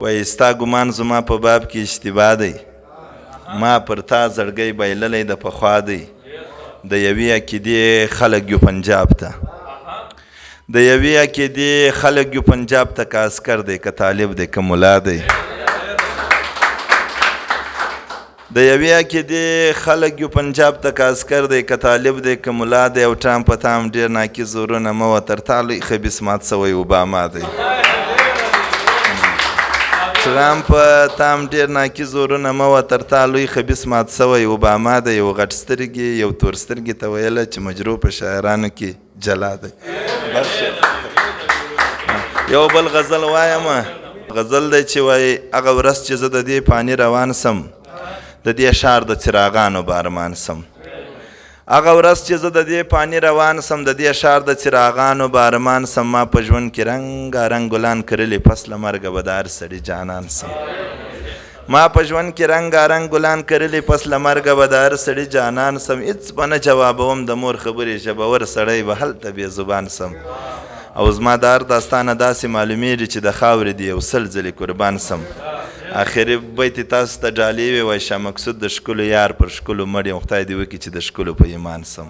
وایي ستا ګمان زما په باب کې اشتباه دی، ما پر تا زړګی بایللی د پخوا دی. د یوې عقیدې خلک یو پنجاب ته، د یوې عقیدې خلک یو پنجاب ته، که عسکر دی که طالب دی که ملا دی. د یوې عقیدې خلک یو پنجاب ته، که عسکر دی که طالب دی که ملا دی. او ټام په تام ډېر ناکي زورونه مه وه، تر تا لوی خبیث مات سوی اوباما دی. ټرامپ په تام ډېر ناکي زورونه مه وه، تر تا لوی خبیث مات سوی اوباما دی. یو غټ سترګې یو تور سترګې ته ویله چې مجرو په شاعرانو کې جلا دی. یو بل غزل وایمه، غزل دی چې وایي هغه ورځ چې زه د دې پاني روان سم، د دې ښار د څراغانو بارمان سم. هغه ورځ چې زه د دې پاني روان سم، د دې ښار د څراغانو بارمان سم. ما په ژوند کې رنګارنګ ګلان کرلي، پس له مرګه به د هر سړي جانان سم. ما په ژوند کې رنګارنګ ګلان کرلي، پس له مرګه به د هر سړي جانان سم. هېڅ به نه جوابوم د مور خبرې، ژبور سړی به هلته بې زبان سم. او زما د هر داستانه داسې معلومیږي چې د خاورې د یو سل ځلې قربان سم. آخري بیت تاسو ته ډالۍ وي، وایي شاه مقصود د ښکلو یار پر ښکلو مړ یم، خدای دې وکړي چې د ښکلو په ایمان سم.